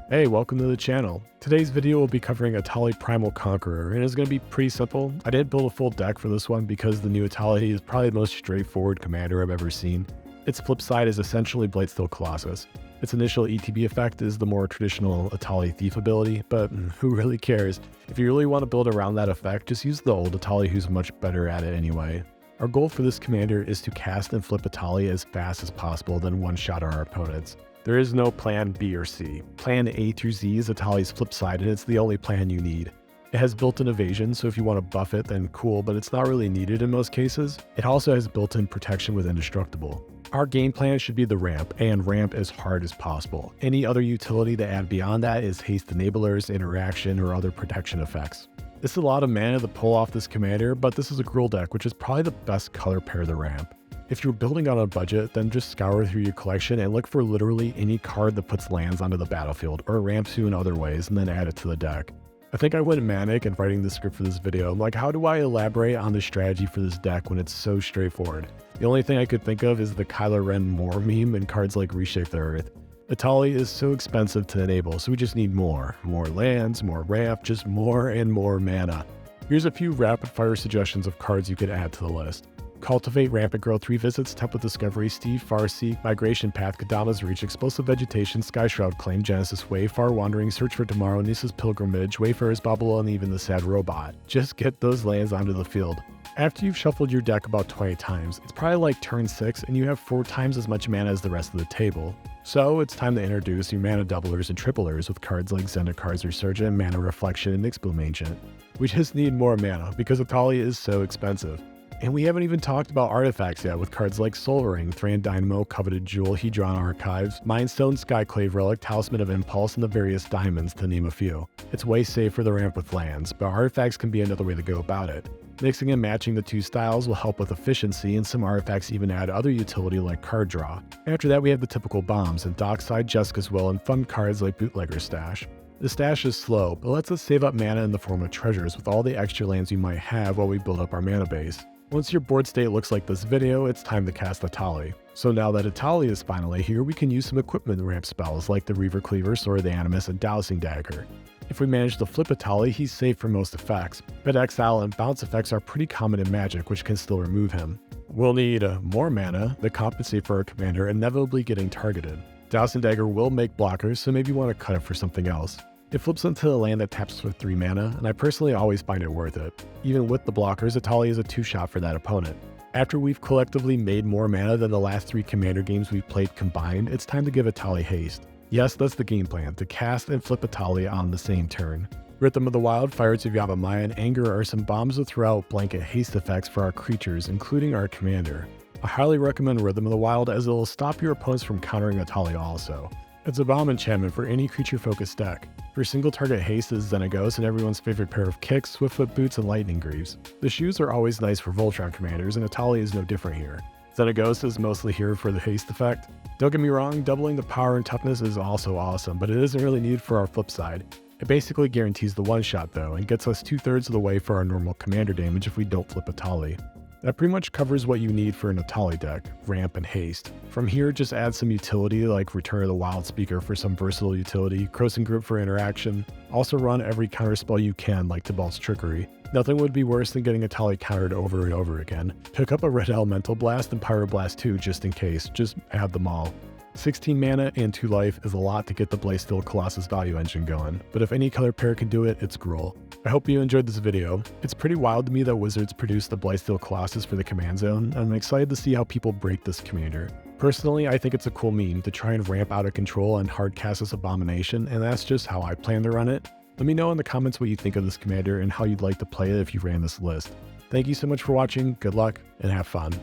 Hey, welcome to the channel. Today's video will be covering Etali Primal Conqueror, and it's going to be pretty simple. I didn't build a full deck for this one because the new Etali is probably the most straightforward commander I've ever seen. Its flip side is essentially Blightsteel Colossus. Its initial ETB effect is the more traditional Etali Thief ability, but who really cares? If you really want to build around that effect, just use the old Etali who's much better at it anyway. Our goal for this commander is to cast and flip Etali as fast as possible, then one-shot our opponents. There is no plan B or C. Plan A through Z is Etali's flip side, and it's the only plan you need. It has built-in evasion, so if you want to buff it, then cool, but it's not really needed in most cases. It also has built-in protection with Indestructible. Our game plan should be the ramp, and ramp as hard as possible. Any other utility to add beyond that is haste enablers, interaction, or other protection effects. It's a lot of mana to pull off this commander, but this is a Gruul deck, which is probably the best color pair to ramp. If you're building on a budget, then just scour through your collection and look for literally any card that puts lands onto the battlefield or ramps you in other ways, and then add it to the deck. I think I went manic in writing the script for this video. I'm like, how do I elaborate on the strategy for this deck when it's so straightforward? The only thing I could think of is the Kylo Ren more meme and cards like Reshape the Earth. Etali is so expensive to enable, so we just need more. More lands, more ramp, just more and more mana. Here's a few rapid fire suggestions of cards you could add to the list. Cultivate, Rampant Growth, Revisits, Template Discovery, Steve, Farseek, Migration Path, Kadama's Reach, Explosive Vegetation, Sky Shroud Claim, Genesis Way, Far Wandering, Search for Tomorrow, Nisa's Pilgrimage, Wayfarer's Bauble, and even the Sad Robot. Just get those lands onto the field. After you've shuffled your deck about 20 times, it's probably like turn 6 and you have 4 times as much mana as the rest of the table. So it's time to introduce your mana doublers and triplers with cards like Zendikar's Resurgent, Mana Reflection, and Ixbloom Ancient. We just need more mana because Etali is so expensive. And we haven't even talked about artifacts yet with cards like Soul Ring, Thran Dynamo, Coveted Jewel, Hedron Archives, Mindstone, Skyclave Relic, Talisman of Impulse, and the various diamonds, to name a few. It's way safer to ramp with lands, but artifacts can be another way to go about it. Mixing and matching the two styles will help with efficiency, and some artifacts even add other utility like card draw. After that, we have the typical bombs and Dockside, Jessica's Will, and fun cards like Bootlegger's Stash. The stash is slow, but lets us save up mana in the form of treasures with all the extra lands we might have while we build up our mana base. Once your board state looks like this video, it's time to cast Etali. So now that Etali is finally here, we can use some equipment ramp spells like the Reaver Cleaver, Sword of the Animus, and Dowsing Dagger. If we manage to flip Etali, he's safe for most effects, but exile and bounce effects are pretty common in Magic, which can still remove him. We'll need more mana to compensate for our commander inevitably getting targeted. Dowsing Dagger will make blockers, so maybe you want to cut it for something else. It flips into a land that taps for 3 mana, and I personally always find it worth it. Even with the blockers, Etali is a 2-shot for that opponent. After we've collectively made more mana than the last 3 commander games we've played combined, it's time to give Etali haste. Yes, that's the game plan, to cast and flip Etali on the same turn. Rhythm of the Wild, Fires of Yavimaya, and Anger are some bombs to throw out blanket haste effects for our creatures, including our commander. I highly recommend Rhythm of the Wild as it will stop your opponents from countering Etali also. It's a bomb enchantment for any creature-focused deck. For single target haste is Xenagos and everyone's favorite pair of kicks, Swiftfoot Boots, and Lightning Greaves. The shoes are always nice for Voltron commanders, and Etali is no different here. Xenagos is mostly here for the haste effect. Don't get me wrong, doubling the power and toughness is also awesome, but it isn't really needed for our flip side. It basically guarantees the one-shot though, and gets us 2/3 of the way for our normal commander damage if we don't flip Etali. That pretty much covers what you need for an Etali deck, ramp and haste. From here, just add some utility like Return of the Wild Speaker for some versatile utility, Crossing Group for interaction. Also run every counterspell you can like Tibalt's Trickery. Nothing would be worse than getting Etali countered over and over again. Pick up a Red Elemental Blast and Pyroblast too just in case, just add them all. 16 mana and 2 life is a lot to get the Blightsteel Colossus value engine going, but if any color pair can do it, it's Gruul. I hope you enjoyed this video. It's pretty wild to me that Wizards produced the Blightsteel Colossus for the command zone, and I'm excited to see how people break this commander. Personally, I think it's a cool meme to try and ramp out of control and hard cast this abomination, and that's just how I plan to run it. Let me know in the comments what you think of this commander and how you'd like to play it if you ran this list. Thank you so much for watching, good luck, and have fun.